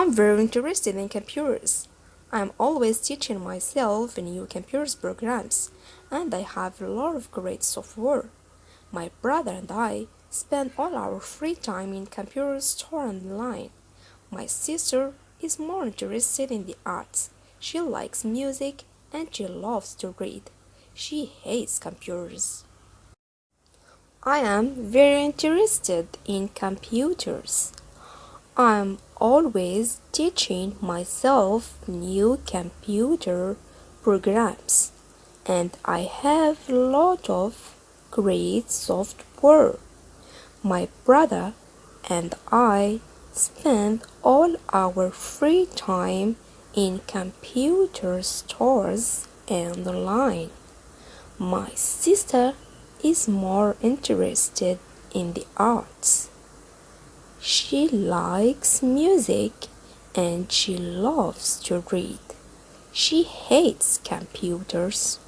I'm very interested in computers. I'm always teaching myself new computers programs, and I have a lot of great software. My brother and I spend all our free time in computer store online. My sister is more interested in the arts. She likes music and she loves to read. She hates computers. I am very interested in computers. I'm always teaching myself new computer programs, and I have a lot of great software. My brother and I spend all our free time in computer stores and online. My sister is more interested in the arts. She likes music and she loves to read. She hates computers.